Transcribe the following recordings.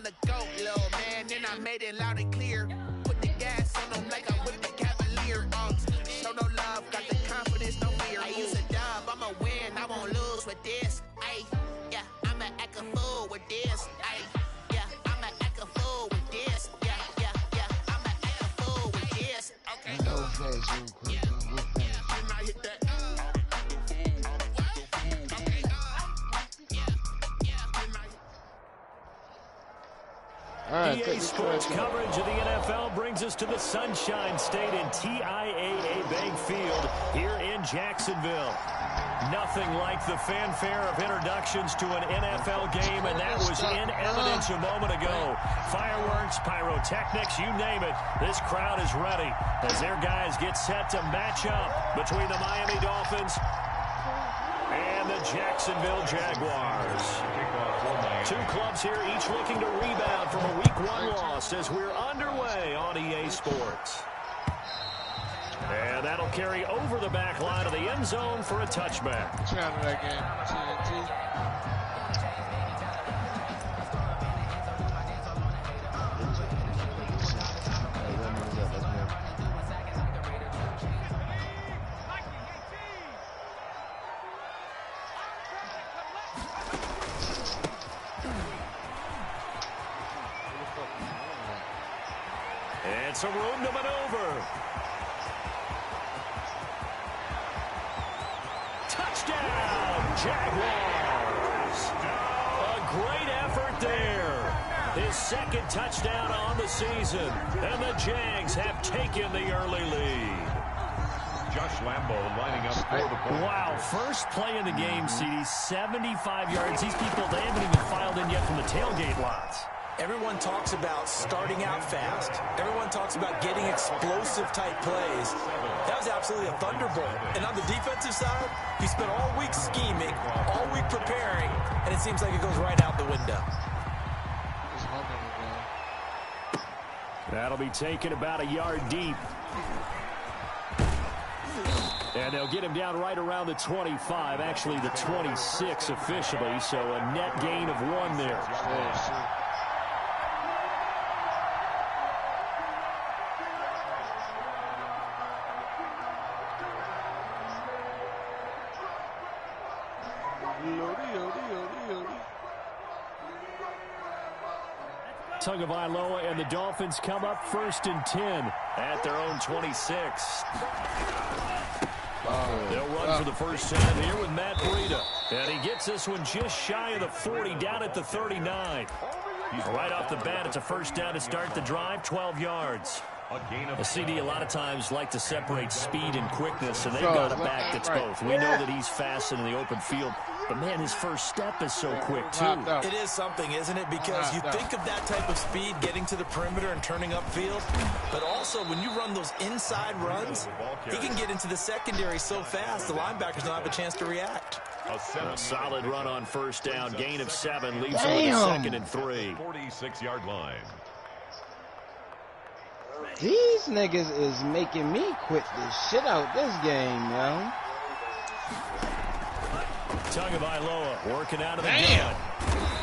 I'm the GOAT, little man, then I made it loud and clear. Put the gas on them like I'm with the Cavalier. Show no love, got the confidence, no fear. I use a dub, I'ma win, I won't lose with this. Ay, yeah, I'ma act a fool with this. Ay, yeah, I'ma act a fool with this. Yeah, yeah, yeah, I'ma act a fool with this. Okay. I hit that. EA Sports coverage of the NFL brings us to the Sunshine State in TIAA Bank Field here in Jacksonville. Nothing like the fanfare of introductions to an NFL game, and that was in evidence a moment ago. Fireworks, pyrotechnics, you name it. This crowd is ready as their guys get set to match up between the Miami Dolphins and the Jacksonville Jaguars. Two clubs here, each looking to rebound from a Week 1 loss as we're underway on EA Sports. And that'll carry over the back line of the end zone for a touchback. Trying to that game, TNT. It's a room to maneuver. Touchdown, Jaguars. A great effort there. His second touchdown on the season. And the Jags have taken the early lead. Josh Lambo lining up for the point. Wow, first play in the game, CD, 75 yards. These people, they haven't even filed in yet from the tailgate lots. Everyone talks about starting out fast. Everyone talks about getting explosive-type plays. That was absolutely a thunderbolt. And on the defensive side, he spent all week scheming, all week preparing, and it seems like it goes right out the window. That'll be taken about a yard deep. And they'll get him down right around the 25, actually the 26 officially, so a net gain of 1 there. Tagovailoa and the Dolphins come up 1st and 10 at their own 26. They'll run for the first time here with Matt Breida. And he gets this one just shy of the 40, down at the 39. Right off the bat, it's a first down to start the drive, 12 yards. A CD a lot of times like to separate speed and quickness, and they've got a back that's both. We know that he's fast in the open field, but, man, his first step is so quick, too. It is something, isn't it? Because you think of that type of speed, getting to the perimeter and turning upfield, but also when you run those inside runs, he can get into the secondary so fast, the linebackers don't have a chance to react. A solid run on first down, gain of 7, leaves him with a 2nd and 3. 46-yard line. These niggas is making me quit the shit out this game, yo. Tagovailoa working out of the gun.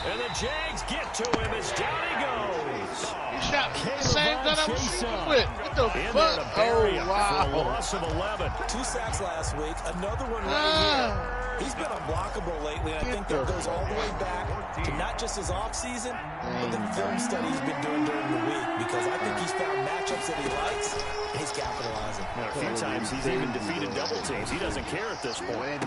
And the Jags get to him as down he goes. He shot the same gun I was shooting with. What the fuck? Oh, wow. For a loss of 11. 2 sacks last week. Another one right here. He's been unblockable lately, and I think that goes all the way back to not just his offseason, but the film study he's been doing during the week, because I think he's found matchups that he likes, and he's capitalizing. Now, a few times he's even defeated double teams. He doesn't care at this point.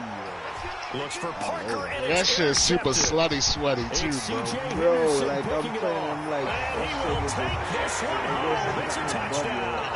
Looks for Parker, and that shit is super slutty sweaty, too, bro. Bro, like, I'm playing, I'm like... And he will take this one home. It's a touchdown.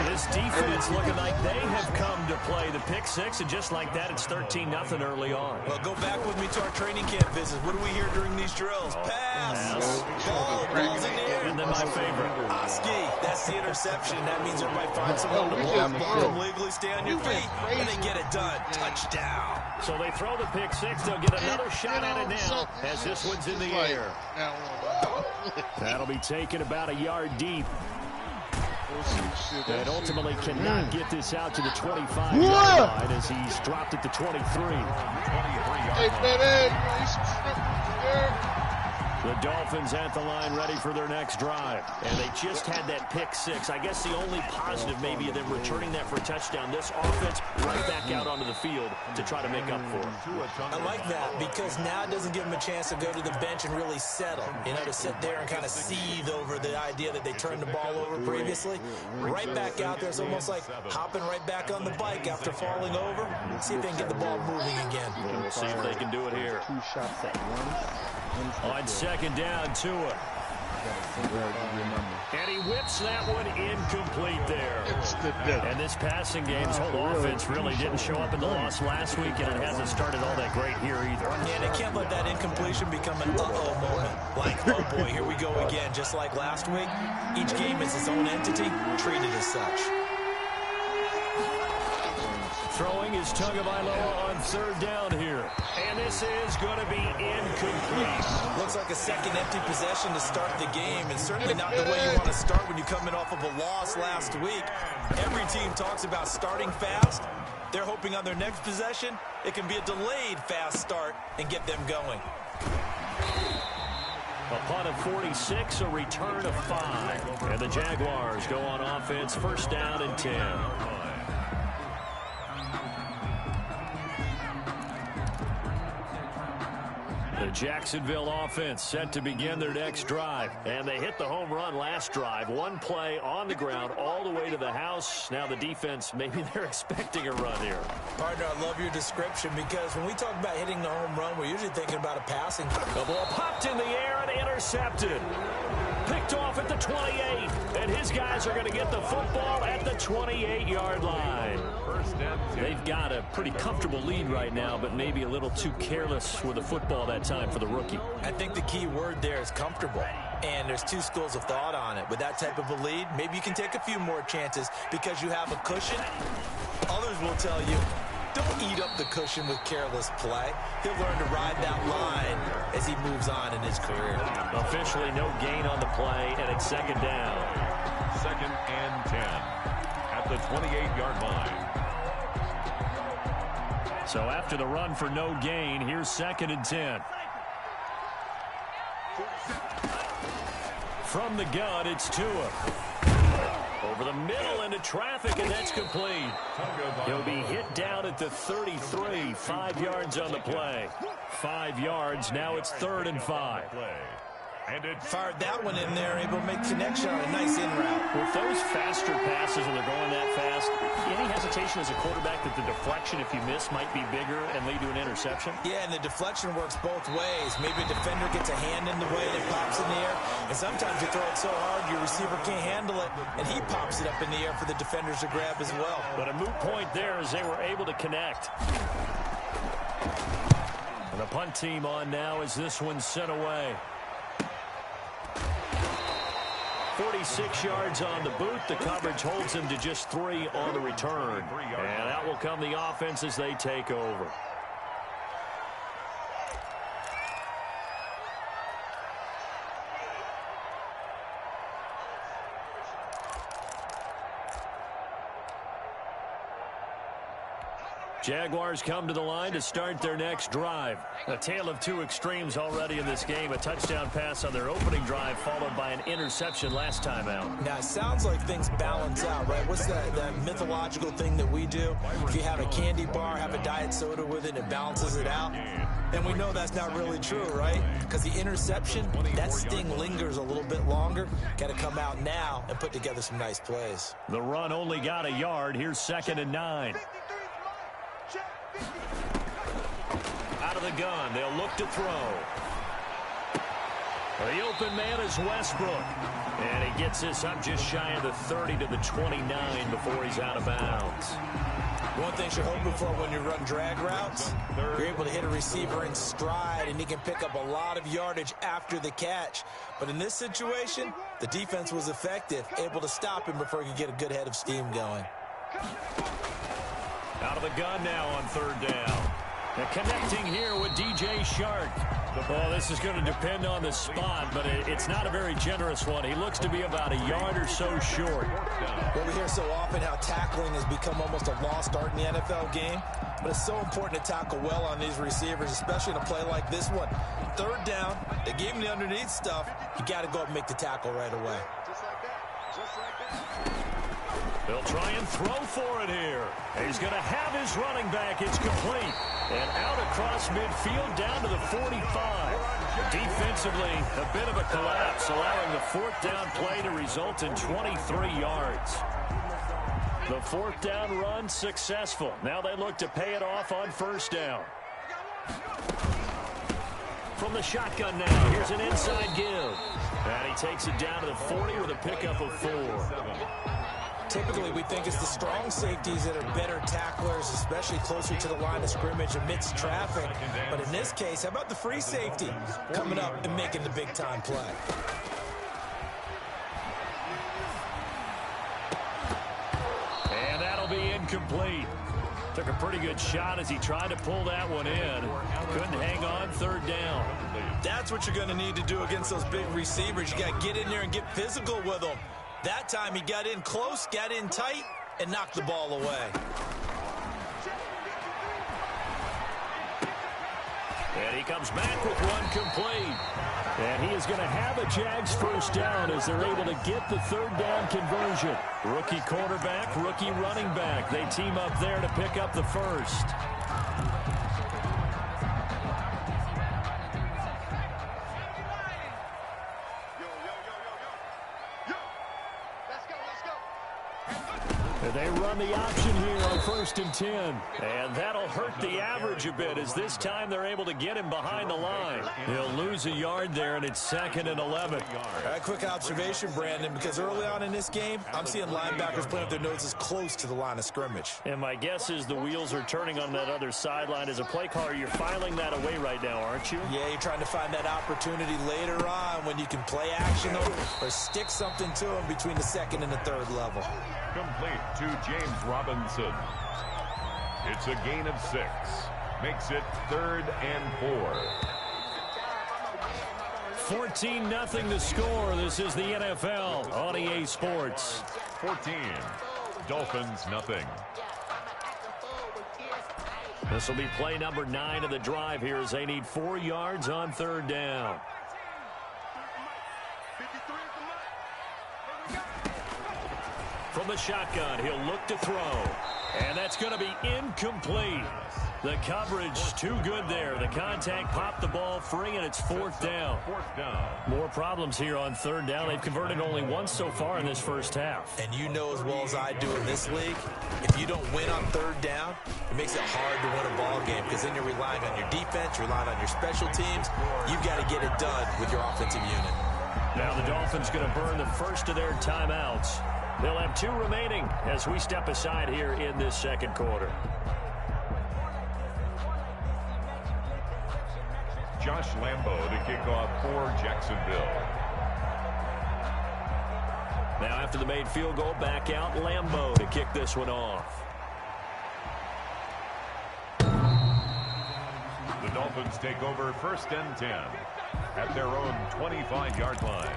This defense looking like they have come to play the pick 6, and just like that, it's 13-0 early on. Well, go back with me to our training camp visits. What do we hear during these drills? Pass. Ball. Ball's in the air. And then my favorite. Oski. That's the interception. That means you might find someone to block them legally, stay on your feet, and they get it done. Touchdown. So they throw the pick 6. They'll get another shot at it now as this one's in the air. That'll be taken about a yard deep. And ultimately cannot get this out to the 25-yard line as he's dropped at the 23. Hey, The Dolphins at the line ready for their next drive. And they just had that pick six. I guess the only positive maybe of them returning that for a touchdown. This offense right back out onto the field to try to make up for it. I like that because now it doesn't give them a chance to go to the bench and really settle. You know, to sit there and kind of seethe over the idea that they turned the ball over previously. Right back out there. It's almost like hopping right back on the bike after falling over. See if they can get the ball moving again. And we'll see if they can do it here. 2 shots at once. On second down, Tua. And he whips that one incomplete there. And this passing game's whole offense really didn't show up in the loss last week, and it hasn't started all that great here either. Yeah, they can't let that incompletion become an uh-oh moment. Like, oh boy, here we go again. Just like last week, each game is its own entity, treated as such. Throwing is Tagovailoa on third down here. And this is going to be incomplete. Looks like a second empty possession to start the game, and certainly not the way you want to start when you're coming off of a loss last week. Every team talks about starting fast. They're hoping on their next possession, it can be a delayed fast start and get them going. A punt of 46, a return of 5. And the Jaguars go on offense, first down and 10. The Jacksonville offense set to begin their next drive. And they hit the home run last drive. One play on the ground all the way to the house. Now the defense, maybe they're expecting a run here. Partner, I love your description because when we talk about hitting the home run, we're usually thinking about a passing. The ball popped in the air and intercepted. Picked off at the 28. And his guys are going to get the football at the 28-yard line. They've got a pretty comfortable lead right now, but maybe a little too careless with the football that time for the rookie. I think the key word there is comfortable. And there's 2 schools of thought on it. With that type of a lead, maybe you can take a few more chances because you have a cushion. Others will tell you, don't eat up the cushion with careless play. He'll learn to ride that line as he moves on in his career. Officially no gain on the play, and it's second down. Second and 10 at the 28-yard line. So after the run for no gain, here's second and 10. From the gun, it's Tua. Over the middle into traffic, and that's complete. He'll be hit down at the 33, 5 yards on the play. 5 yards, now it's third and 5. And it fired that one in there, able to make connection on a nice in route. With those faster passes when they're going that fast, any hesitation as a quarterback that the deflection, if you miss, might be bigger and lead to an interception? Yeah, and the deflection works both ways. Maybe a defender gets a hand in the way and it pops in the air, and sometimes you throw it so hard your receiver can't handle it, and he pops it up in the air for the defenders to grab as well. But a moot point there as they were able to connect. And the punt team on now as this one's sent away. 46 yards on the boot. The coverage holds him to just 3 on the return. And out will come the offense as they take over. Jaguars come to the line to start their next drive. A tale of 2 extremes already in this game. A touchdown pass on their opening drive followed by an interception last time out. Now, it sounds like things balance out, right? What's that mythological thing that we do? If you have a candy bar, have a diet soda with it, and it balances it out. And we know that's not really true, right? Because the interception, that sting lingers a little bit longer. Got to come out now and put together some nice plays. The run only got a yard. Here's second and 9. Out of the gun, they'll look to throw. The open man is Westbrook. And he gets this up just shy of the 30 to the 29 before he's out of bounds. One thing you're hoping for when you run drag routes, you're able to hit a receiver in stride, and he can pick up a lot of yardage after the catch. But in this situation, the defense was effective, able to stop him before he could get a good head of steam going. Out of the gun now on third down. And connecting here with DJ Shark. Well, this is going to depend on the spot, but it's not a very generous one. He looks to be about a yard or so short. Well, we hear so often how tackling has become almost a lost art in the NFL game, but it's so important to tackle well on these receivers, especially in a play like this one. Third down, they gave him the underneath stuff. You got to go up and make the tackle right away. They'll try and throw for it here. He's going to have his running back. It's complete. And out across midfield down to the 45. Defensively, a bit of a collapse, allowing the fourth down play to result in 23 yards. The fourth down run successful. Now they look to pay it off on first down. From the shotgun now, here's an inside give. And he takes it down to the 40 with a pickup of 4. Typically, we think it's the strong safeties that are better tacklers, especially closer to the line of scrimmage amidst traffic. But in this case, how about the free safety coming up and making the big-time play? And that'll be incomplete. Took a pretty good shot as he tried to pull that one in. Couldn't hang on third down. That's what you're going to need to do against those big receivers. You got to get in there and get physical with them. That time he got in close, got in tight, and knocked the ball away. And he comes back with one complete. And he is going to have a Jags first down as they're able to get the third down conversion. Rookie quarterback, rookie running back. They team up there to pick up the first. They run the option here on 1st and 10. And that'll hurt the average a bit as this time they're able to get him behind the line. He'll lose a yard there, and it's 2nd and 11. All right, quick observation, Brandon, because early on in this game, I'm seeing linebackers playing with their noses close to the line of scrimmage. And my guess is the wheels are turning on that other sideline. As a play caller, you're filing that away right now, aren't you? Yeah, you're trying to find that opportunity later on when you can play action or stick something to them between the 2nd and the 3rd level. Complete to James Robinson. It's a gain of 6. Makes it 3rd and 4. 14-0 the score. This is the NFL on EA Sports. 14. Dolphins nothing. This will be play number 9 of the drive here as they need 4 yards on third down. From the shotgun, he'll look to throw. And that's going to be incomplete. The coverage too good there. The contact popped the ball free, and it's 4th down. More problems here on third down. They've converted only once so far in this first half. And you know as well as I do in this league, if you don't win on third down, it makes it hard to win a ball game because then you're relying on your defense, you're relying on your special teams. You've got to get it done with your offensive unit. Now the Dolphins going to burn the first of their timeouts. They'll have 2 remaining as we step aside here in this second quarter. Josh Lambo to kick off for Jacksonville. Now after the made field goal, back out Lambo to kick this one off. The Dolphins take over 1st and 10 at their own 25-yard line.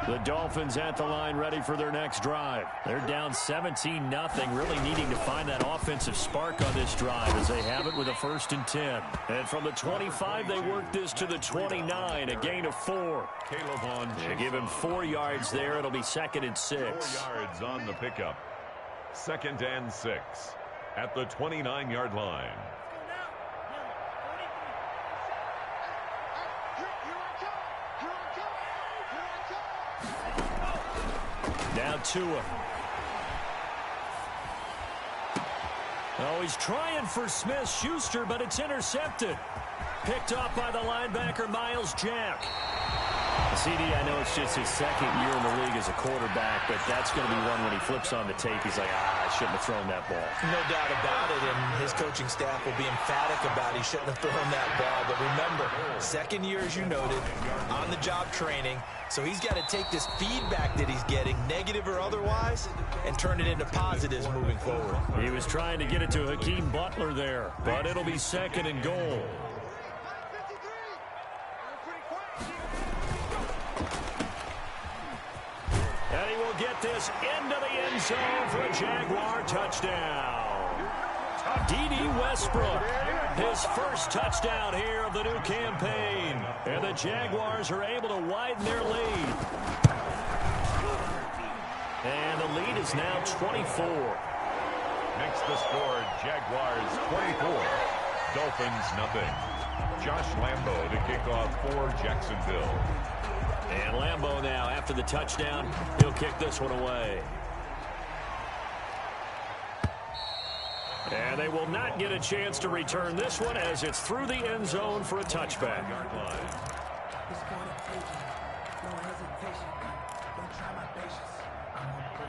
The Dolphins at the line ready for their next drive. They're down 17-0, really needing to find that offensive spark on this drive as they have it with a 1st and 10. And from the 25, they work this to the 29, a gain of 4. They give him 4 yards there. It'll be 2nd and 6. 4 yards on the pickup. 2nd and 6 at the 29-yard line. Now Tua. Oh, he's trying for Smith-Schuster, but it's intercepted. Picked off by the linebacker, Miles Jack. CD, I know it's just his second year in the league as a quarterback, but that's going to be one when he flips on the tape. He's like, I shouldn't have thrown that ball. No doubt about it, and his coaching staff will be emphatic about he shouldn't have thrown that ball. But remember, second year, as you noted, on-the-job training. So he's got to take this feedback that he's getting, negative or otherwise, and turn it into positives moving forward. He was trying to get it to Hakeem Butler there, but it'll be second and goal. And he will get this into the end zone for a Jaguar touchdown. D.D. Westbrook, his first touchdown here of the new campaign. And the Jaguars are able to widen their lead. And the lead is now 24. Makes the score Jaguars 24. Dolphins nothing. Josh Lambo to kick off for Jacksonville. And Lambo now, after the touchdown, he'll kick this one away. And they will not get a chance to return this one as it's through the end zone for a touchback.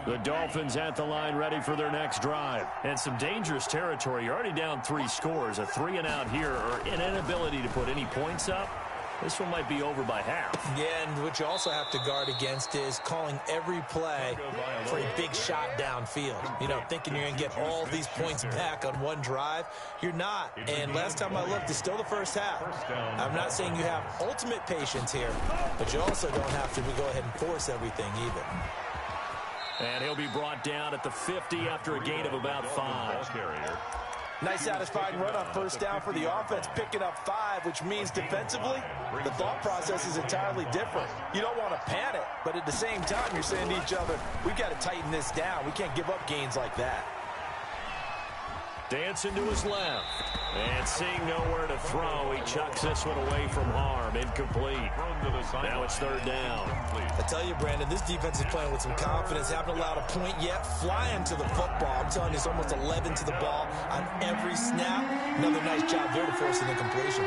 The Dolphins at the line ready for their next drive. And some dangerous territory. You're already down 3 scores. A 3-and-out here or an inability to put any points up. This one might be over by half. Yeah, and what you also have to guard against is calling every play for a big shot downfield. You know, thinking you're going to get all these points back on one drive. You're not. And last time I looked, it's still the first half. I'm not saying you have ultimate patience here, but you also don't have to go ahead and force everything either. And he'll be brought down at the 50 after a gain of about 5. Nice satisfying run on first down for the offense, picking up 5, which means defensively, the thought process is entirely different. You don't want to panic, but at the same time, you're saying to each other, we've got to tighten this down. We can't give up gains like that. Dancing to his left. And seeing nowhere to throw, he chucks this one away from harm. Incomplete. Now it's third down. I tell you, Brandon, this defense is playing with some confidence. Haven't allowed a point yet. Flying to the football. I'm telling you, it's almost 11 to the ball on every snap. Another nice job there to force an incompletion.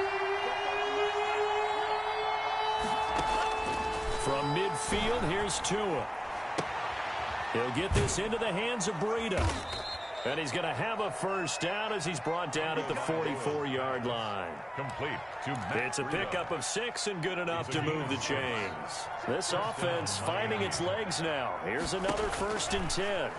From midfield, here's Tua. He'll get this into the hands of Breida. And he's going to have a first down as he's brought down at the 44-yard line. Complete. It's a pickup of 6 and good enough to move the chains. This offense finding its legs now. Here's another 1st and 10.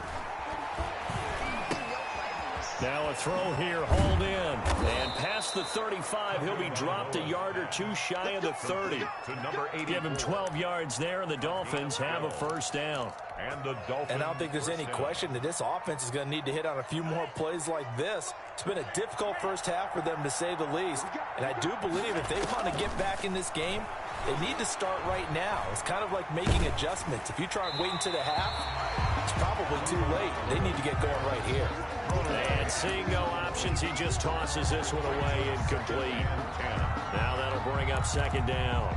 Now a throw here, hauled in. And past the 35, he'll be dropped a yard or 2 shy of the 30. Give him 12 yards there, and the Dolphins have a first down. And I don't think there's any question that this offense is going to need to hit on a few more plays like this. It's been a difficult first half for them, to say the least. And I do believe if they want to get back in this game, they need to start right now. It's kind of like making adjustments. If you try and wait until the half, it's probably too late. They need to get going right here. And seeing no options, he just tosses this one away, incomplete. Now that'll bring up second down.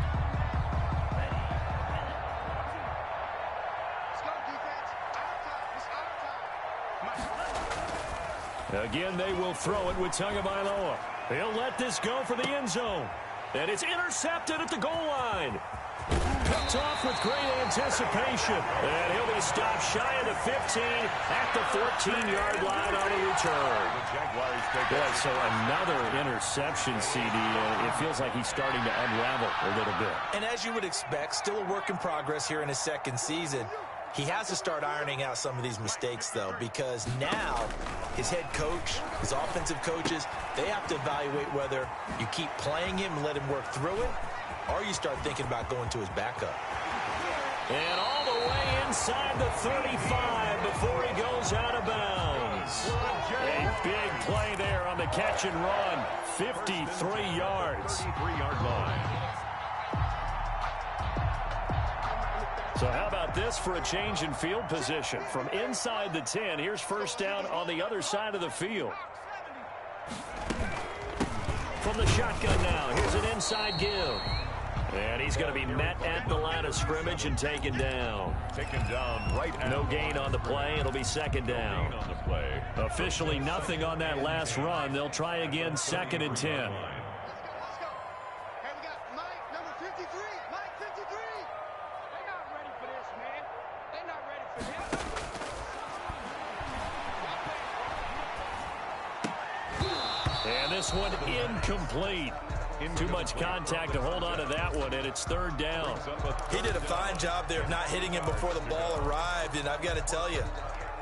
Again, they will throw it with Tagovailoa. He'll let this go for the end zone. And it's intercepted at the goal line. Picked off with great anticipation. And he'll be stopped shy of the 15 at the 14-yard line on the return. Boy, so another interception, CD. It feels like he's starting to unravel a little bit. And as you would expect, still a work in progress here in his second season. He has to start ironing out some of these mistakes, though, because now his head coach, his offensive coaches, they have to evaluate whether you keep playing him and let him work through it, or you start thinking about going to his backup. And all the way inside the 35 before he goes out of bounds. A big play there on the catch and run. 53 yards. 33-yard line. So how about this for a change in field position? From inside the 10, here's first down on the other side of the field. From the shotgun now, here's an inside give. And he's going to be met at the line of scrimmage and taken down. Taken down right at no gain on the play. It'll be second down. Officially nothing on that last run. They'll try again, 2nd and 10. And this one incomplete. Too much contact to hold on to that one, and it's third down. He did a fine job there of not hitting him before the ball arrived, and I've got to tell you,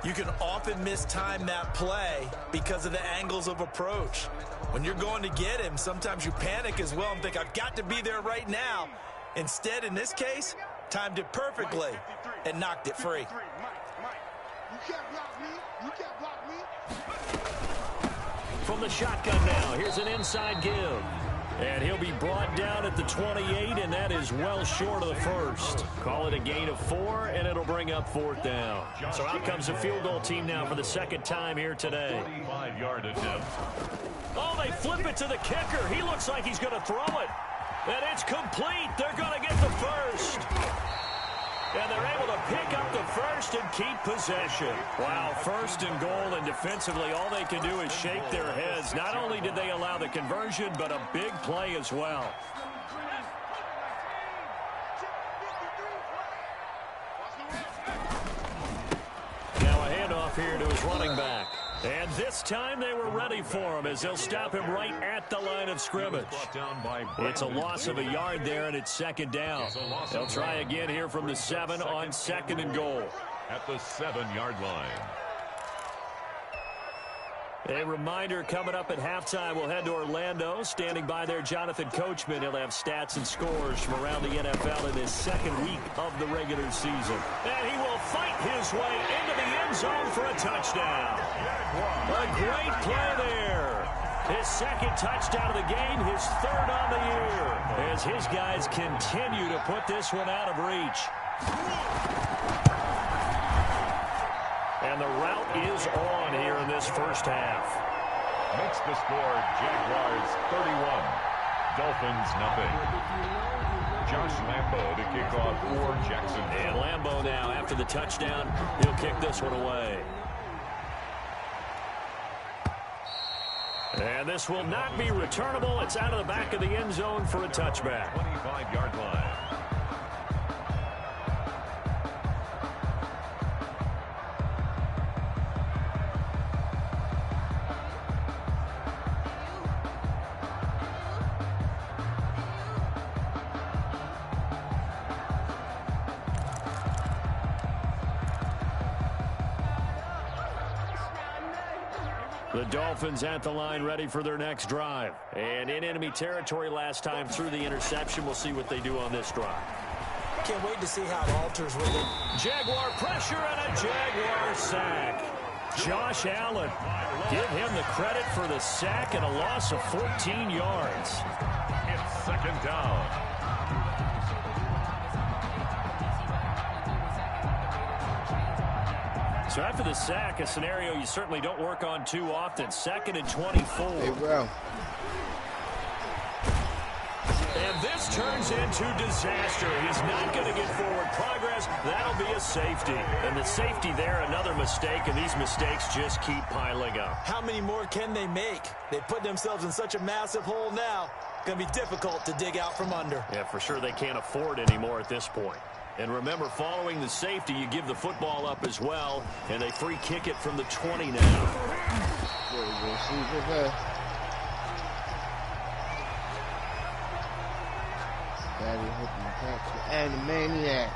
you can often mistime that play because of the angles of approach. When you're going to get him, sometimes you panic as well and think, I've got to be there right now. Instead, in this case, timed it perfectly and knocked it free. You can't block me. You can't block me. From the shotgun now, here's an inside give. And he'll be brought down at the 28, and that is well short of the first. Call it a gain of 4, and it'll bring up fourth down. So out comes the field goal team now for the second time here today. 45-yard attempt. Oh, they flip it to the kicker. He looks like he's going to throw it. And it's complete. They're going to get the first. And they're able to pick up the first and keep possession. Wow, first and goal, and defensively all they can do is shake their heads. Not only did they allow the conversion, but a big play as well. Now a handoff here to his running back. And this time they were ready for him as they'll stop him right at the line of scrimmage. It's a loss of a yard there, and it's second down. They'll try again here from the 7 on second and goal. At the 7-yard line. A reminder coming up at halftime, we'll head to Orlando. Standing by there, Jonathan Coachman. He'll have stats and scores from around the NFL in his second week of the regular season. And he will fight his way into the end zone for a touchdown. A great play there. His second touchdown of the game, his third on the year, as his guys continue to put this one out of reach. And the route is on here in this first half. Makes the score Jaguars 31, Dolphins nothing. Josh Lambo to kick off for Jacksonville. And Lambo now, after the touchdown, he'll kick this one away. And this will not be returnable. It's out of the back of the end zone for a touchback. 25-yard line. The Dolphins at the line ready for their next drive. And in enemy territory last time through the interception. We'll see what they do on this drive. Can't wait to see how it alters with it. Jaguar pressure and a Jaguar sack. Josh Allen, give him the credit for the sack and a loss of 14 yards. It's second down. So after the sack, a scenario you certainly don't work on too often. 2nd and 24. Hey, bro. And this turns into disaster. He's not going to get forward progress. That'll be a safety. And the safety there, another mistake, and these mistakes just keep piling up. How many more can they make? They put themselves in such a massive hole now. Going to be difficult to dig out from under. Yeah, for sure they can't afford anymore at this point. And remember, following the safety, you give the football up as well, and they free kick it from the 20 now. Daddy hooking catch the Animaniacs.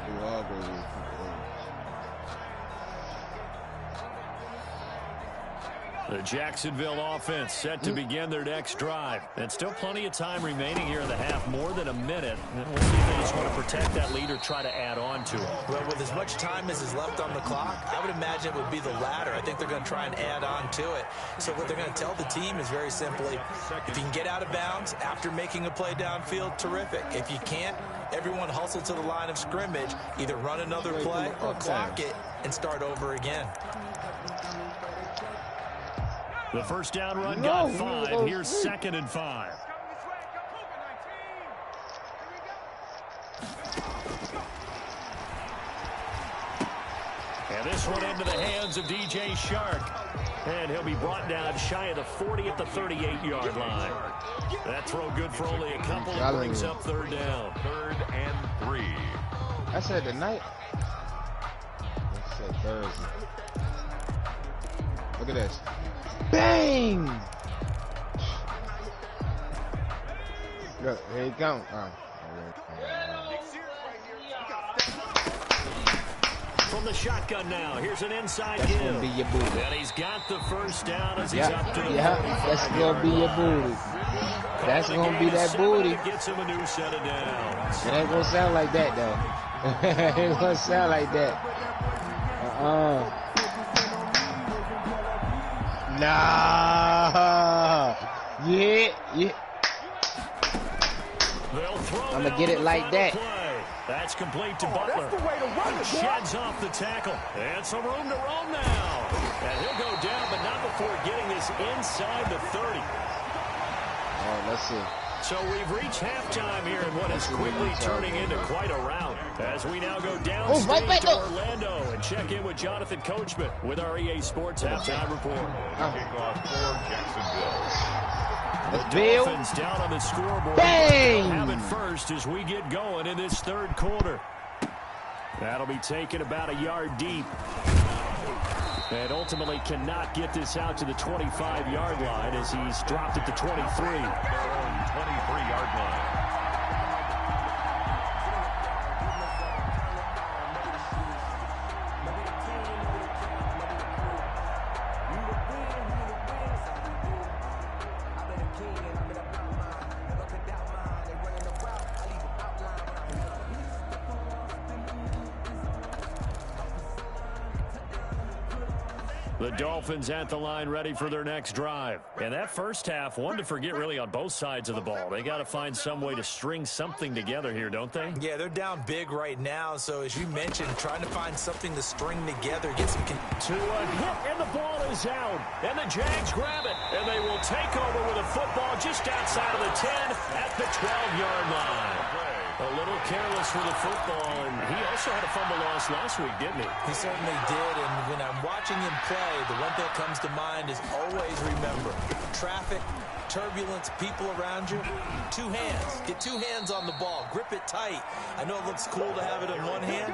You all go to the The Jacksonville offense set to begin their next drive. And still plenty of time remaining here in the half, more than a minute. And we'll see if they just want to protect that lead or try to add on to it. Well, with as much time as is left on the clock, I would imagine it would be the latter. I think they're going to try and add on to it. So what they're going to tell the team is very simply, if you can get out of bounds after making a play downfield, terrific. If you can't, everyone hustle to the line of scrimmage, either run another play or clock it and start over again. The first down run got 5. Here's 2nd and 5. And this one into the hands of DJ Shark. And he'll be brought down shy of the 40 at the 38-yard line. That throw good for only a couple. It brings up third down. 3rd and 3. I said tonight. I said Thursday. Look at this. Bang! Look, here he comes. From the shotgun now, here's an inside give. That's gonna be your booty. And he's got the first down as he's up to the 45. That's gonna be your booty. That's gonna be that booty. Gets him a new set of downs. It ain't gonna sound like that though. It ain't gonna sound like that. Nah. Yeah. I'm gonna get it like that. That's complete to Butler. Sheds off the tackle. And some room to roam now. And he'll go down, but not before getting this inside the 30. Oh, let's see. So we've reached halftime here in what is quickly turning into quite a rout. As we now go downstate to Orlando and check in with Jonathan Coachman with our EA Sports halftime report. Kickoff for Jacksonville. The Dolphins down on the scoreboard. Bang! Have it first as we get going in this third quarter. That'll be taken about a yard deep. And ultimately cannot get this out to the 25-yard line as he's dropped at the 23. Their own 23-yard line. The Dolphins at the line ready for their next drive. And that first half, one to forget really on both sides of the ball. They got to find some way to string something together here, don't they? Yeah, they're down big right now. So as you mentioned, trying to find something to string together, get some... To a hit, and the ball is out. And the Jags grab it. And they will take over with a football just outside of the 10 at the 12-yard line. A little careless for the football, and he also had a fumble loss last week, didn't he? He certainly did, and when I'm watching him play, the one thing that comes to mind is always remember, traffic, turbulence, people around you, two hands. Get two hands on the ball. Grip it tight. I know it looks cool to have it in one hand.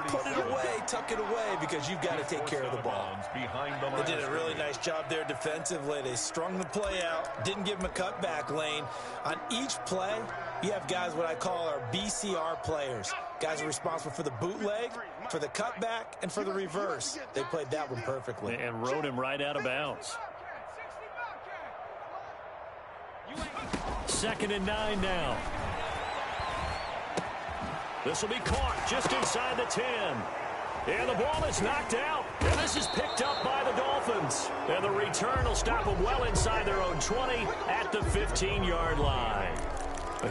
Put it away, tuck it away, because you've got to take care of the ball. They did a really nice job there defensively. They strung the play out, didn't give him a cutback lane. On each play, you have guys what I call our BCR players. Guys are responsible for the bootleg, for the cutback, and for the reverse. They played that one perfectly. And rode him right out of bounds. 2nd and 9 now. This will be caught just inside the 10. And the ball is knocked out. And this is picked up by the Dolphins. And the return will stop them well inside their own 20 at the 15-yard line.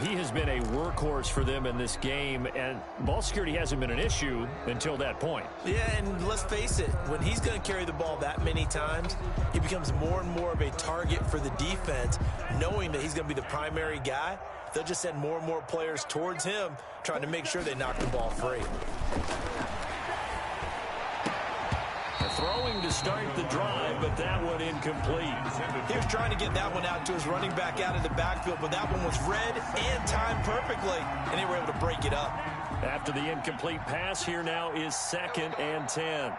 He has been a workhorse for them in this game, and ball security hasn't been an issue until that point. Yeah, and let's face it, when he's going to carry the ball that many times, he becomes more and more of a target for the defense, knowing that he's going to be the primary guy. They'll just send more and more players towards him, trying to make sure they knock the ball free. Throwing to start the drive, but that one incomplete. He was trying to get that one out to his running back out of the backfield, but that one was read and timed perfectly, and they were able to break it up. After the incomplete pass, here now is 2nd and 10.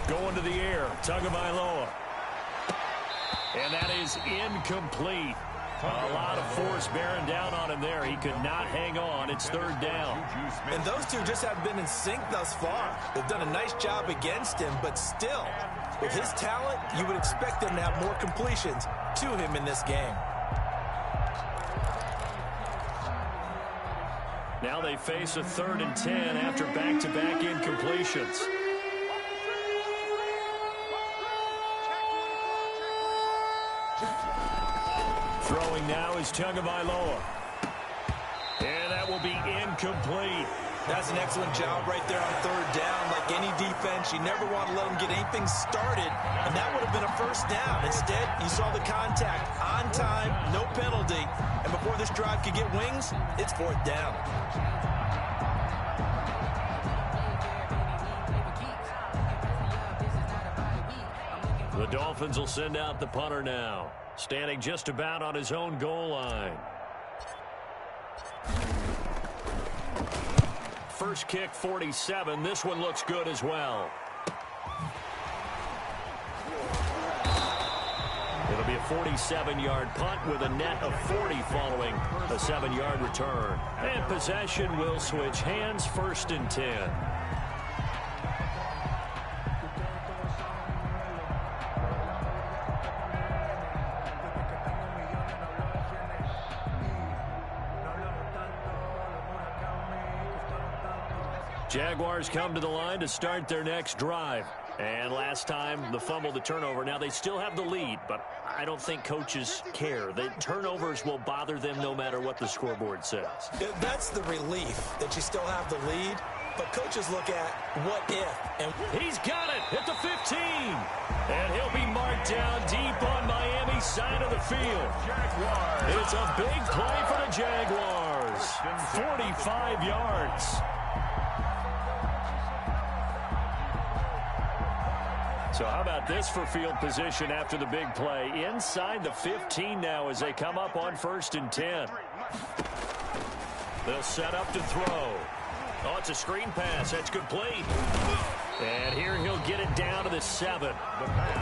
Going to the air, Tagovailoa. And that is incomplete. A lot of force bearing down on him there. He could not hang on. It's 3rd down. And those two just haven't been in sync thus far. They've done a nice job against him, but still, with his talent, you would expect them to have more completions to him in this game. Now they face a 3rd and 10 after back-to-back incompletions. Throwing now is Tagovailoa. And that will be incomplete. That's an excellent job right there on third down. Like any defense, you never want to let them get anything started, and that would have been a first down. Instead, you saw the contact on time, no penalty, and before this drive could get wings, it's fourth down. The Dolphins will send out the punter now, standing just about on his own goal line. First kick, 47. This one looks good as well. It'll be a 47-yard punt with a net of 40 following a 7-yard return. And possession will switch hands, 1st and 10. Jaguars come to the line to start their next drive. And last time, the fumble, the turnover. Now, they still have the lead, but I don't think coaches care. The turnovers will bother them no matter what the scoreboard says. That's the relief that you still have the lead, but coaches look at what if. And he's got it at the 15. And he'll be marked down deep on Miami's side of the field. It's a big play for the Jaguars. 45 yards. So how about this for field position after the big play? Inside the 15 now as they come up on 1st and 10. They'll set up to throw. Oh, it's a screen pass. That's complete. And here he'll get it down to the 7.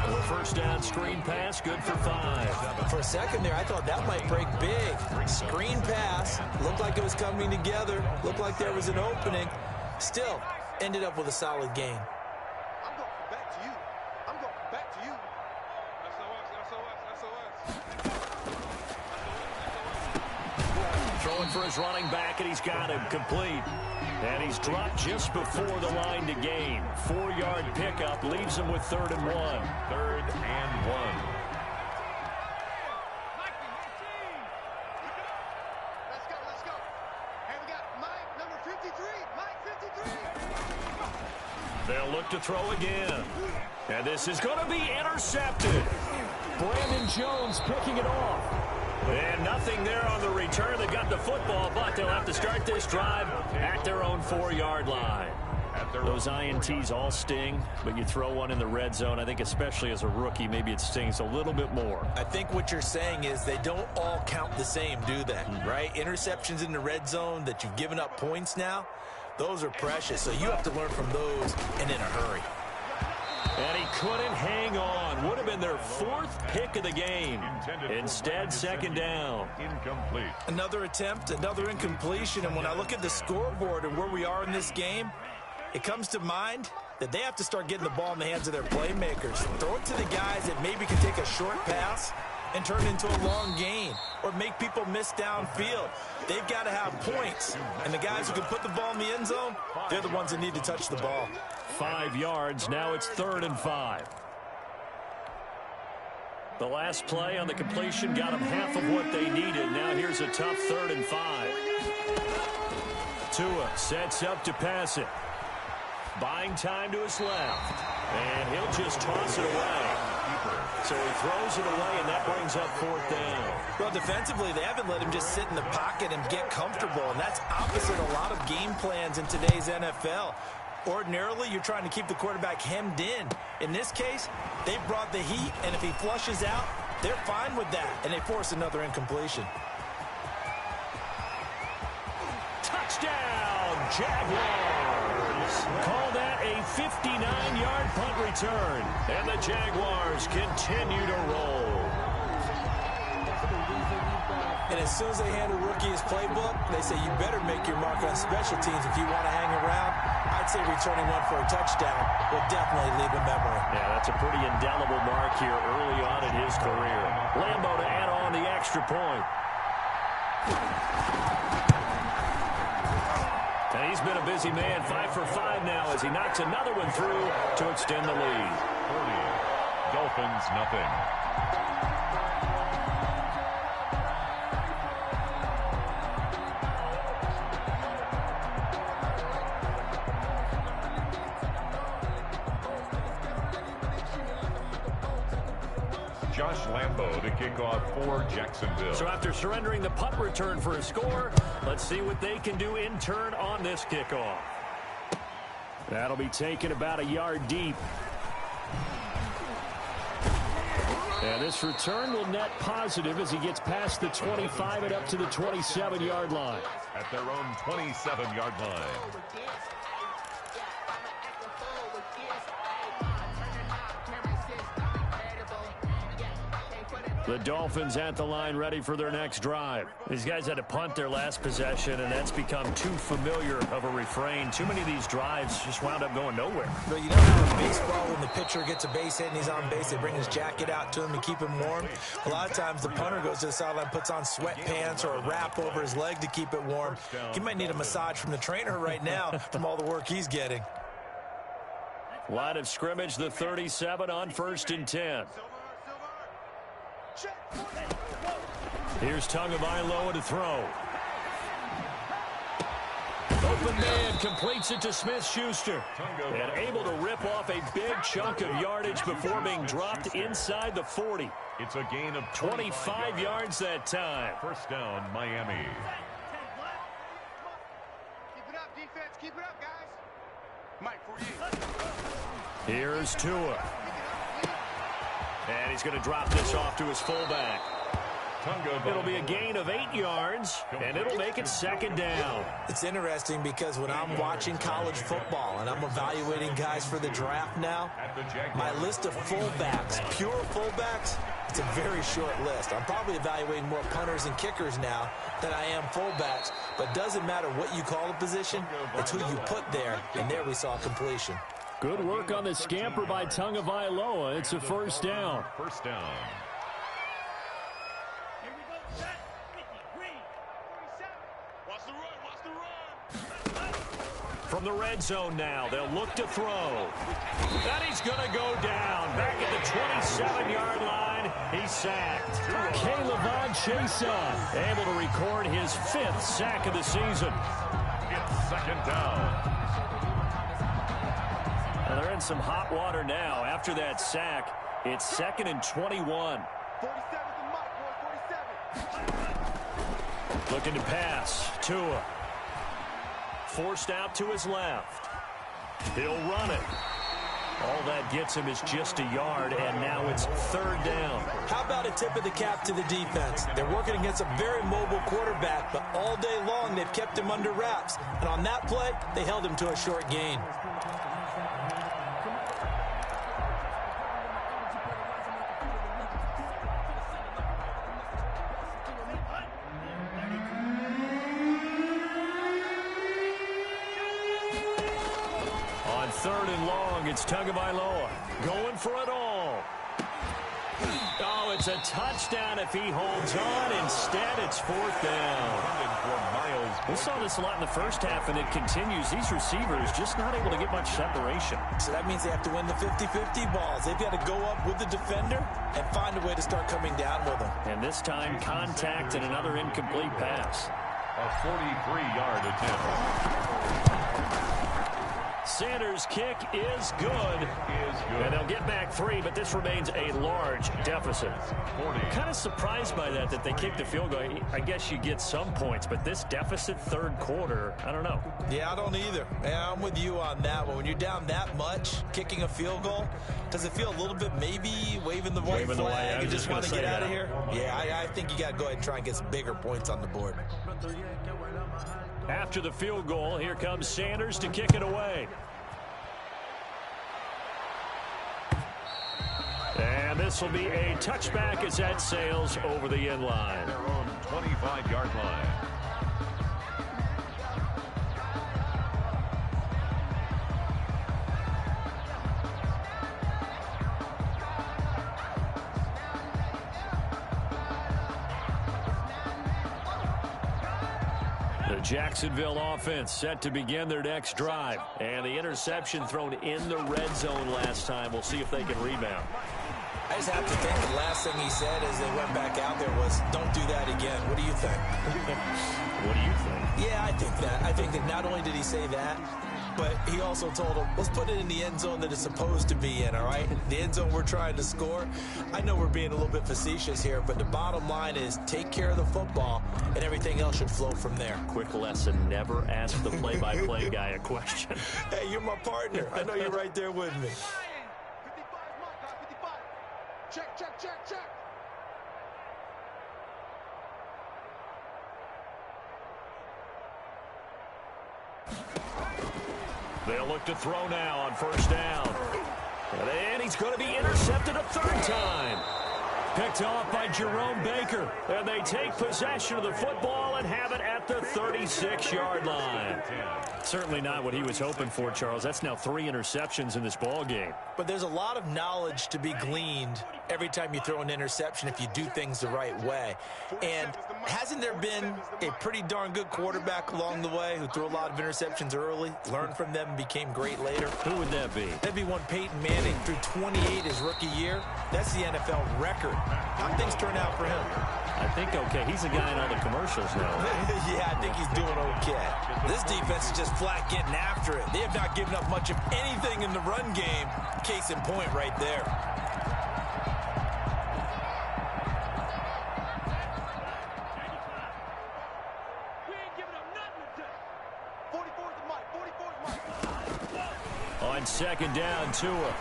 The first down screen pass, good for 5. For a second there, I thought that might break big. Screen pass. Looked like it was coming together. Looked like there was an opening. Still, ended up with a solid gain. Throwing for his running back, and he's got him complete. And he's dropped just before the line to gain. 4-yard pickup leaves him with 3rd and 1. 3rd and 1. Let's go. Hey, we got Mike, number 53. Mike 53. They'll look to throw again. And this is going to be intercepted. Brandon Jones picking it off. And nothing there on the return. They got the football, but they'll have to start this drive at their own 4-yard line. Those INTs all sting, but you throw one in the red zone, I think especially as a rookie, maybe it stings a little bit more. I think what you're saying is they don't all count the same, do they? Right? Interceptions in the red zone that you've given up points now, those are precious. So you have to learn from those and in a hurry. And he couldn't hang on. Would have been their 4th pick of the game. Instead, 2nd down. Incomplete. Another attempt, another incompletion. And when I look at the scoreboard and where we are in this game, it comes to mind that they have to start getting the ball in the hands of their playmakers. Throw it to the guys that maybe can take a short pass and turn it into a long gain or make people miss downfield. They've got to have points. And the guys who can put the ball in the end zone, they're the ones that need to touch the ball. 5 yards. Now it's 3rd and 5. The last play on the completion got them half of what they needed. Now here's a tough 3rd and 5. Tua sets up to pass it. Buying time to his left. And he'll just toss it away. So he throws it away, and that brings up 4th down. Well, defensively, they haven't let him just sit in the pocket and get comfortable, and that's opposite a lot of game plans in today's NFL. Ordinarily, you're trying to keep the quarterback hemmed in. In this case, they brought the heat, and if he flushes out, they're fine with that, and they force another incompletion. Touchdown, Jaguars! Call that a 59-yard punt return, and the Jaguars continue to roll. And as soon as they hand a rookie his playbook, they say you better make your mark on special teams if you want to hang around. I'd say returning one for a touchdown will definitely leave a memory. Yeah, that's a pretty indelible mark here early on in his career. Lambeau to add on the extra point. And he's been a busy man, 5 for 5 now as he knocks another one through to extend the lead. 40. Dolphins, nothing. Josh Lambo to kick off for Jacksonville. So after surrendering the punt return for a score, let's see what they can do in turn on this kickoff. That'll be taken about a yard deep. And this return will net positive as he gets past the 25 and up to the 27-yard line. At their own 27-yard line. The Dolphins at the line ready for their next drive. These guys had to punt their last possession, and that's become too familiar of a refrain. Too many of these drives just wound up going nowhere. But you know how in baseball, when the pitcher gets a base hit and he's on base, they bring his jacket out to him to keep him warm? A lot of times the punter goes to the sideline, puts on sweatpants or a wrap over his leg to keep it warm. He might need a massage from the trainer right now from all the work he's getting. Line of scrimmage, the 37 on 1st and 10. Here's Tagovailoa to throw. Open man completes it to Smith-Schuster. And able to rip off a big chunk of yardage before being dropped inside the 40. It's a gain of 25 yards that time. First down, Miami. Keep it up, defense. Keep it up, guys. Mike, for you. Here's Tua. And he's going to drop this off to his fullback. It'll be a gain of 8 yards, and it'll make it 2nd down. It's interesting because when I'm watching college football and I'm evaluating guys for the draft now, my list of fullbacks, pure fullbacks, it's a very short list. I'm probably evaluating more punters and kickers now than I am fullbacks, but it doesn't matter what you call the position, it's who you put there, and there we saw completion. Good work on the scamper by Tagovailoa. It's a 1st down. First down. From the red zone now, they'll look to throw. And he's going to go down. Back at the 27-yard line, he's sacked. K'Lavon Chaisson able to record his 5th sack of the season. It's 2nd down. Now they're in some hot water now. After that sack, it's 2nd and 21. 47's the mark, boy. 47. Looking to pass. Tua. Forced out to his left. He'll run it. All that gets him is just a yard, and now it's 3rd down. How about a tip of the cap to the defense? They're working against a very mobile quarterback, but all day long they've kept him under wraps. And on that play, they held him to a short gain. On 3rd and long, it's Tagovailoa going for it all. Oh, it's a touchdown if he holds on. Instead, it's 4th down. We saw this a lot in the first half, and it continues. These receivers just not able to get much separation. So that means they have to win the 50-50 balls. They've got to go up with the defender and find a way to start coming down with them. And this time, contact and another incomplete pass. A 43-yard attempt. Sanders' kick is good. And they'll get back 3, but this remains a large deficit. Kind of surprised by that they kicked the field goal. I guess you get some points, but this deficit 3rd quarter, I don't know. Yeah, I don't either. Yeah, I'm with you on that one. When you're down that much, kicking a field goal, does it feel a little bit maybe waving the white flag and just want to get out of here? Yeah, I think you got to go ahead and try and get some bigger points on the board. After the field goal, here comes Sanders to kick it away. And this will be a touchback as that sails over the end line. Their own 25-yard line. The Jacksonville offense set to begin their next drive. And the interception thrown in the red zone last time. We'll see if they can rebound. I just have to think the last thing he said as they went back out there was, don't do that again. What do you think? What do you think? Yeah, I think that. I think that not only did he say that, but he also told him, let's put it in the end zone that it's supposed to be in, all right? The end zone we're trying to score. I know we're being a little bit facetious here, but the bottom line is take care of the football, and everything else should flow from there. Quick lesson, never ask the play-by-play guy a question. Hey, you're my partner. I know you're right there with me. 55 is mine, guys. 55. Check, check, check, check. They'll look to throw now on first down. And he's going to be intercepted a third time. Picked off by Jerome Baker. And they take possession of the football and have it at the 36-yard line. Certainly not what he was hoping for, Charles. That's now 3 interceptions in this ball game. But there's a lot of knowledge to be gleaned every time you throw an interception if you do things the right way. And hasn't there been a pretty darn good quarterback along the way who threw a lot of interceptions early, learned from them, and became great later? Who would that be? That'd be one Peyton Manning, threw 28 his rookie year. That's the NFL record. How'd things turn out for him? I think okay. He's a guy in all the commercials now. Yeah, I think he's doing okay. This defense is just flat getting after it. They have not given up much of anything in the run game. Case in point right there. We ain't giving up nothing today. 44 is the mic. 44 is mic. On second down, Tua.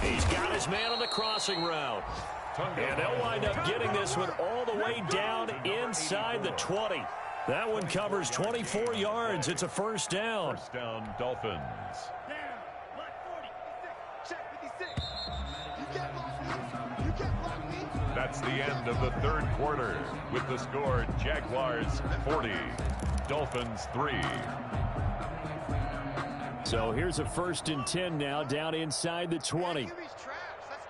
He's got his man on the crossing route. And they'll wind up getting this one all the way down inside the 20. That one covers 24 yards. It's a first down. First down, Dolphins. Check 56. You can't block me. You can't block me. That's the end of the third quarter with the score Jaguars 40, Dolphins 3. So here's a 1st and 10 now down inside the 20. Give these traps. Let's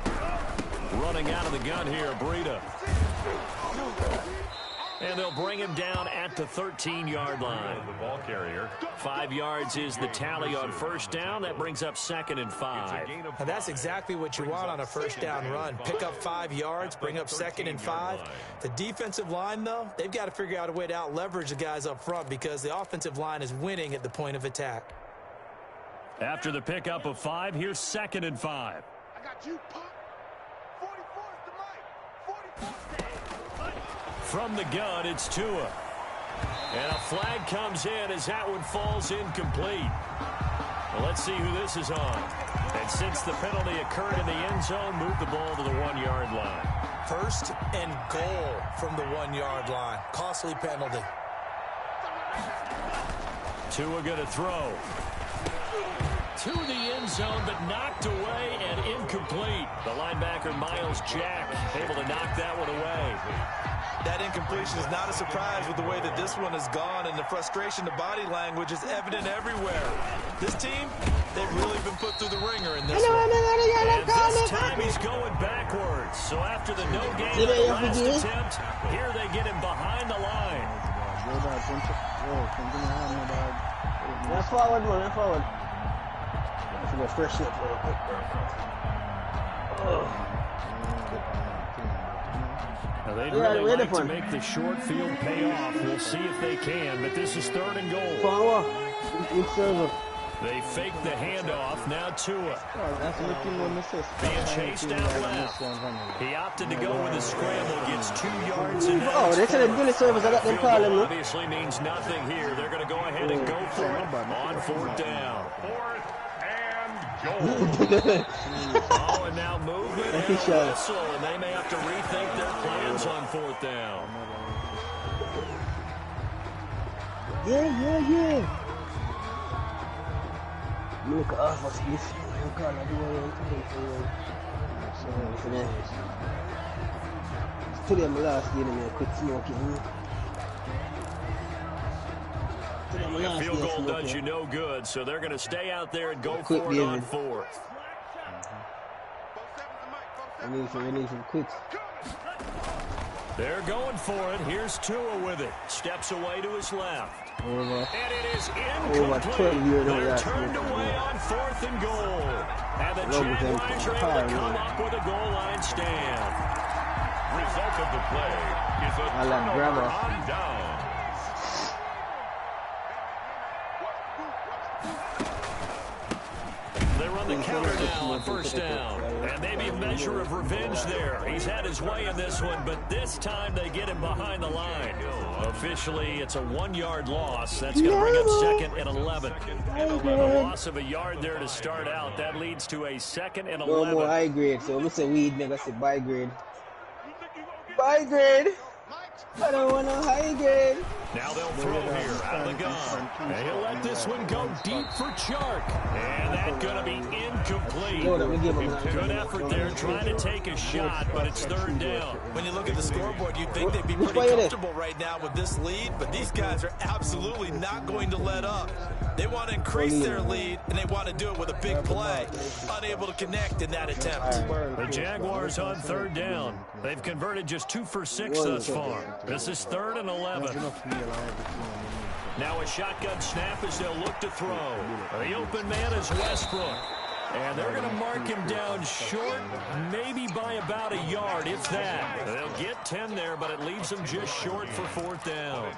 go. Running out of the gun here, Breida. And they'll bring him down at the 13-yard line. The ball carrier. 5 yards is the tally on first down. That brings up 2nd and 5. Now that's exactly what you want on a first down run. Pick up 5 yards, bring up 2nd and 5. The defensive line, though, they've got to figure out a way to out-leverage the guys up front because the offensive line is winning at the point of attack. After the pickup of 5, here's 2nd and 5. I got you, punk. 44 is the mic. 44 is From the gun, it's Tua. And a flag comes in as that one falls incomplete. Well, let's see who this is on. And since the penalty occurred in the end zone, move the ball to the 1-yard line. 1st and goal from the 1-yard line. Costly penalty. Tua going to throw. To the end zone, but knocked away and incomplete. The linebacker, Miles Jack, able to knock that one away. That incompletion is not a surprise with the way that this one has gone, and the frustration, the body language is evident everywhere. This team, they've really been put through the ringer in this one. And this time he's going backwards. So after the no gain on the last attempt, here they get him behind the line. Forward, man, forward. Let's go fresh up real quick. Now they'd really like to make the short field pay off. We'll see if they can, but this is 3rd and goal. Power. They fake the handoff. Now Tua. Being chased out left. He opted to go with a scramble. Gets 2 yards and oh, they said the service. I got them calling. Obviously means nothing here. They're going to go ahead and go for it on 4th down. 4th and goal. Oh, and now movement and a whistle, and they may have to rethink their plans on 4th down. Yeah. Look off of this. You can't do anything. Today my last game and I quit smoking. A field goal does you no good, so they're going to stay out there and go for it on 4th. We need some quits. They're going for it. Here's Tua with it. Steps away to his left. And it is incomplete. They're turned away on 4th and goal. And the Jaguars are able to come up with a goal line stand. Result of the play is a turnover on down. on the counter now on first down. And maybe a measure of revenge there. He's had his way in this one, but this time they get him behind the line. Officially, it's a 1-yard loss. That's going to bring up 2nd and 11. A loss of a yard there to start out. That leads to a 2nd and 11. No more high grade, so I'm going to say weed, nigga, say buy grade. Buy grade. I don't want no high grade. Now they'll throw here out of the gun. And he'll let this one go deep for Chark. And that's going to be incomplete. Good effort there trying to take a shot, but it's 3rd down. When you look at the scoreboard, you'd think they'd be pretty comfortable right now with this lead, but these guys are absolutely not going to let up. They want to increase their lead, and they want to do it with a big play. Unable to connect in that attempt. The Jaguars on 3rd down. They've converted just 2 for 6 thus far. This is 3rd and 11. Now a shotgun snap as they'll look to throw. The open man is Westbrook. And they're going to mark him down short, maybe by about a yard, if that. They'll get 10 there, but it leaves them just short for 4th down.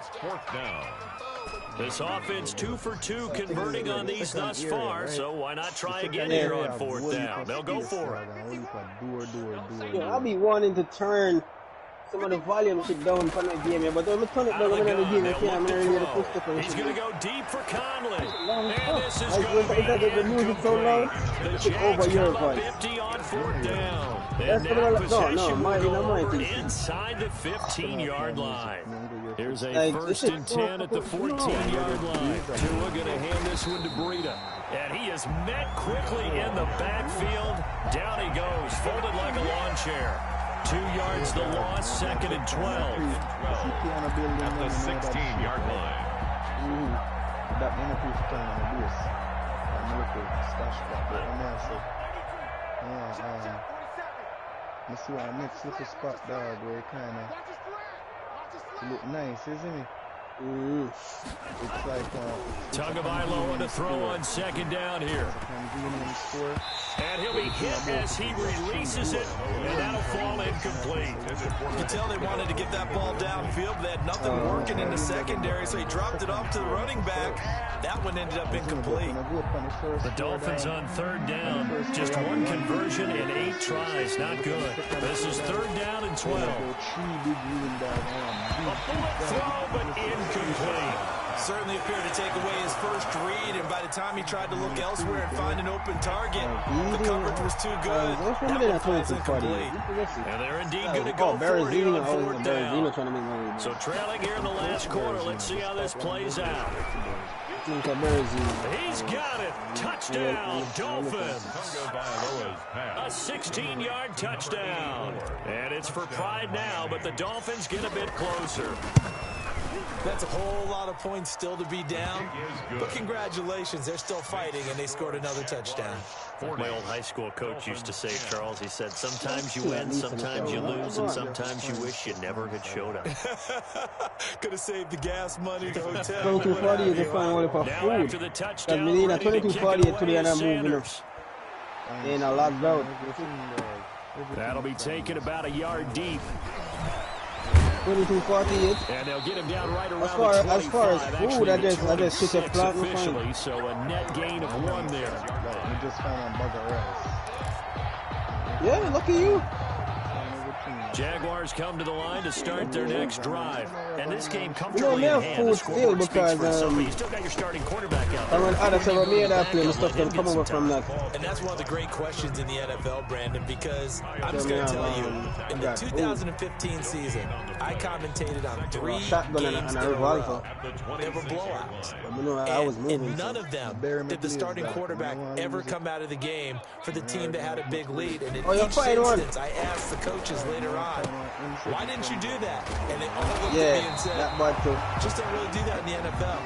This offense 2 for 2 converting on these thus far, so why not try again here on 4th down? They'll go for it. Yo, I'll be wanting to turn some of the volume shit down for the game, but when I turn it down, I'm going to push it. He's going to go deep for Conley. And this is going to be the music so loud. The Jags come up 50 on 4th down. And now possession inside the 15-yard line. Here's a 1st and 10 at the 14-yard line. Tua going to hand this one to Breida. And he is met quickly in the backfield. Down he goes, folded like a lawn chair. 2 yards the loss, 2nd and 12. At the 16-yard line. Let's see our next little spot, dog, where it kind of look nice, isn't it? It's like Tagovailoa to throw on 2nd down here. And he'll be hit as he releases it, and that'll fall incomplete. You can tell they wanted to get that ball downfield, but they had nothing working in the secondary, so he dropped it off to the running back. That one ended up incomplete. The Dolphins on 3rd down. Just 1 conversion in 8 tries. Not good. This is 3rd down and 12. A bullet throw, but incomplete. Certainly appeared to take away his first read, and by the time he tried to look elsewhere and find an open target, the coverage was too good. That one falls incomplete. And they're indeed going to go for it on 4th down. So trailing here in the last quarter. Let's see how this plays out. He's got it. Touchdown, Dolphins. A 16-yard touchdown. And it's for pride now, but the Dolphins get a bit closer. That's a whole lot of points still to be down, but congratulations, they're still fighting, and they scored another touchdown. My old high school coach used to say, Charles, he said, sometimes you win, sometimes you lose, and sometimes you wish you never had showed up. Could have saved the gas money, the hotel. 2240 is find one for now food. after the touchdown, Because we need a ready to kick 2240 it to the away other is moving up. Sanders. In a locked out. That'll be taken about a yard deep. 2248. And they'll get him down right around As far as food, I just took a plant officially, so a net gain of 1 there. You just found on Bugger Rice. Yeah, look at you. Jaguars come to the line to start their next drive. And this game comfortably in hand. Food still because you still got your starting quarterback out I mean, others have made that play and stuff can come over from that. And that's one of the great questions in the NFL, Brandon, because I'm just going to tell you, in the 2015 season, I commentated on 3 games in a row. They were blowouts. And none of them did the starting quarterback ever come out of the game for the team that had a big lead. And in each instance, I asked the coaches later on, why didn't you do that? And they all looked at me and said, just don't really do that in the NFL.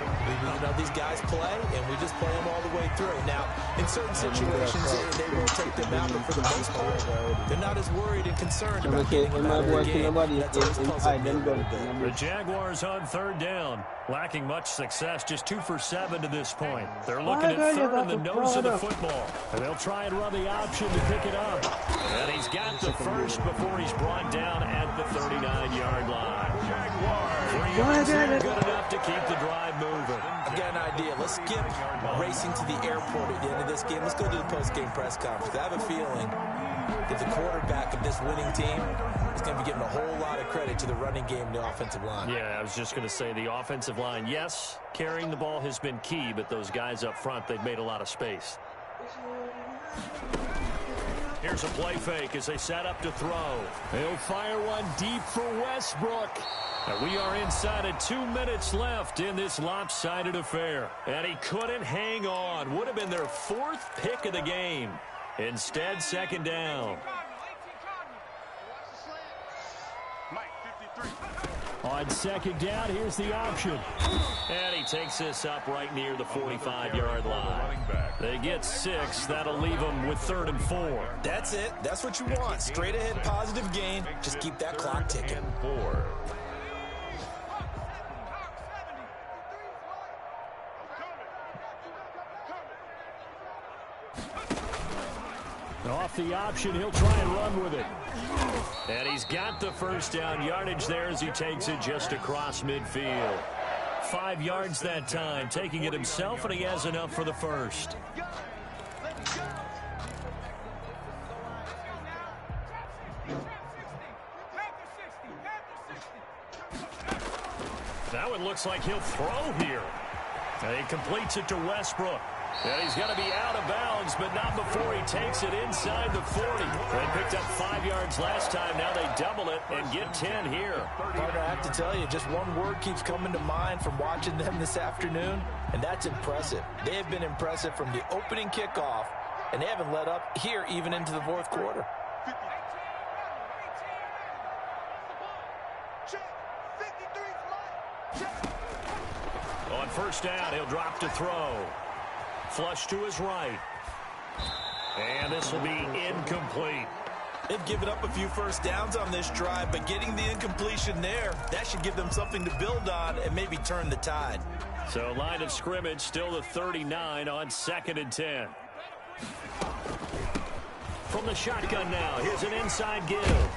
These guys play, and we just play them all the way through. Now, in certain situations, they will take them out, but for the most part, they're not as worried and concerned about getting them out of the game. That's always puzzled me. The Jaguars on 3rd down. Lacking much success, just 2 for 7 to this point. They're looking at 3rd in the nose of the football. And they'll try and run the option to pick it up. And he's got the first before he's brought down at the 39-yard line. Jaguars, 3 yards there, good enough to keep the drive moving. I've got an idea. Let's skip racing to the airport at the end of this game. Let's go to the post-game press conference. I have a feeling that the quarterback of this winning team is going to be giving a whole lot of credit to the running game and the offensive line. Yeah, I was just going to say the offensive line, yes, carrying the ball has been key, but those guys up front, they've made a lot of space. Here's a play fake as they set up to throw. He'll fire one deep for Westbrook. And we are inside of 2 minutes left in this lopsided affair. And he couldn't hang on. Would have been their 4th pick of the game. Instead, second down. On second down, here's the option. And he takes this up right near the 45-yard line. They get 6. That'll leave them with 3rd and 4. That's it. That's what you want. Straight ahead, positive gain. Just keep that clock ticking. 4. Off the option, he'll try and run with it. And he's got the first down yardage there as he takes it just across midfield. 5 yards that time, taking it himself, and he has enough for the first. Now it looks like he'll throw here. And he completes it to Westbrook. And he's going to be out of bounds, but not before he takes it inside the 40. They picked up 5 yards last time. Now they double it and get 10 here. Partner, I have to tell you, just one word keeps coming to mind from watching them this afternoon, and that's impressive. They have been impressive from the opening kickoff, and they haven't let up here even into the 4th quarter. On first down, he'll drop to throw. Flush to his right. And this will be incomplete. They've given up a few first downs on this drive, but getting the incompletion there, that should give them something to build on and maybe turn the tide. So line of scrimmage still the 39 on 2nd and 10. From the shotgun now, here's an inside give.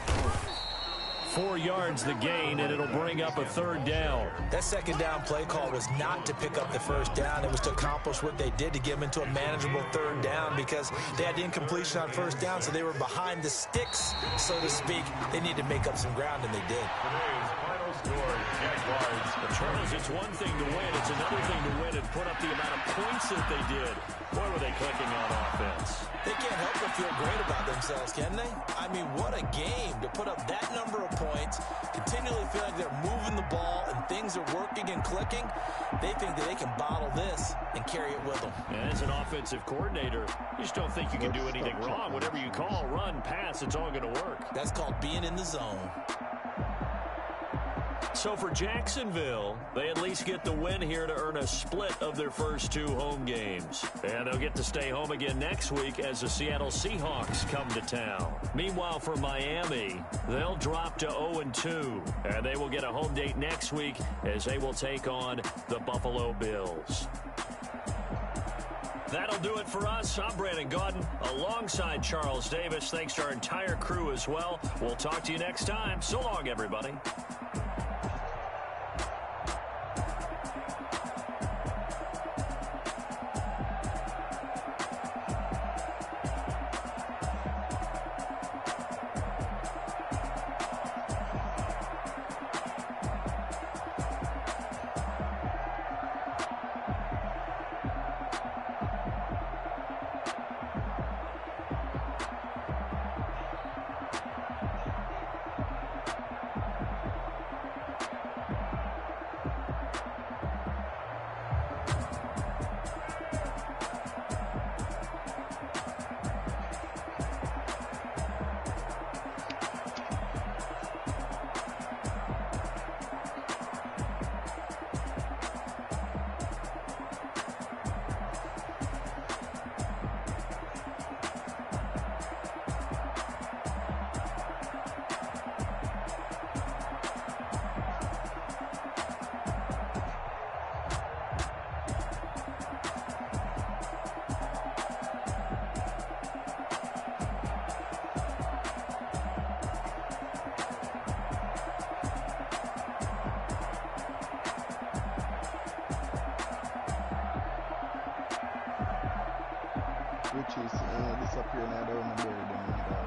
4 yards the gain, and it'll bring up a 3rd down. That second down play call was not to pick up the first down. It was to accomplish what they did to get them into a manageable 3rd down because they had the incompletion on first down, so they were behind the sticks, so to speak. They needed to make up some ground, and they did. Today's final score, Jaguars. Charles, it's one thing to win. It's another thing to win and put up the amount of points that they did. Boy, were they clicking on offense. They can't help but feel great about themselves, can they? I mean, what a game to put up that number of points, continually feel like they're moving the ball and things are working and clicking. They think that they can bottle this and carry it with them. And as an offensive coordinator, you just don't think you can do anything wrong. Whatever you call, run, pass, it's all going to work. That's called being in the zone. So for Jacksonville, they at least get the win here to earn a split of their first 2 home games. And they'll get to stay home again next week as the Seattle Seahawks come to town. Meanwhile, for Miami, they'll drop to 0-2. And they will get a home date next week as they will take on the Buffalo Bills. That'll do it for us. I'm Brandon Gaudin alongside Charles Davis. Thanks to our entire crew as well. We'll talk to you next time. So long, everybody. Disappear now, I don't remember them, dog.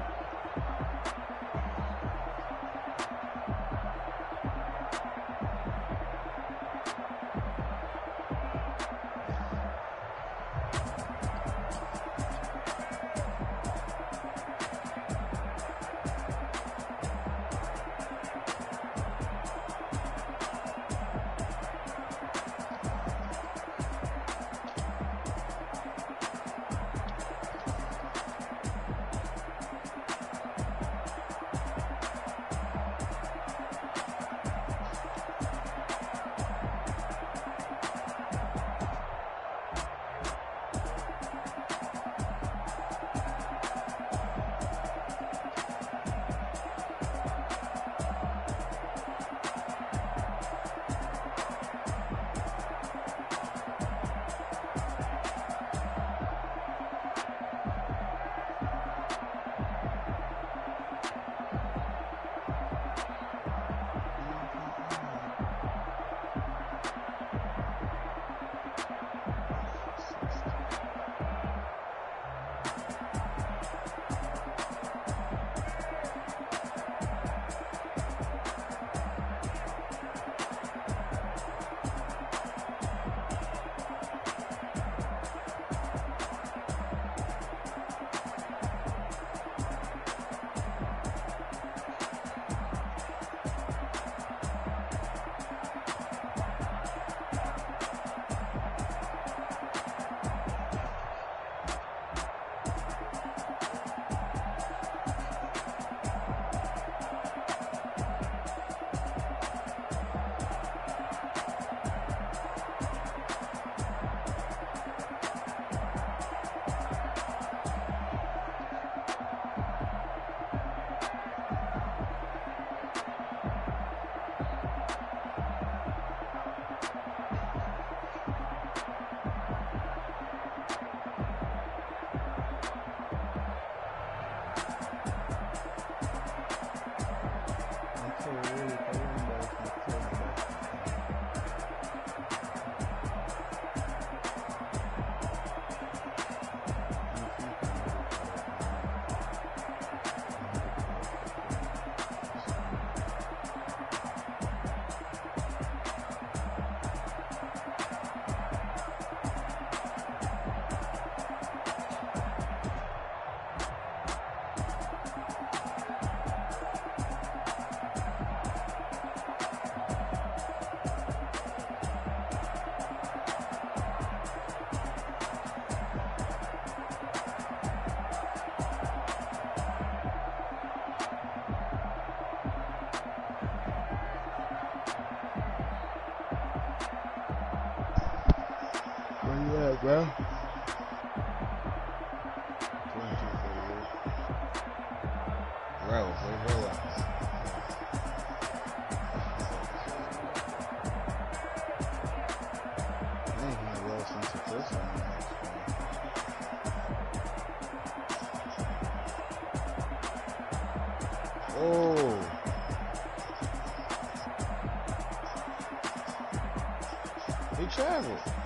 Bro. 22-48. Bro, hold on. I ain't had well since the first time. Oh. He traveled.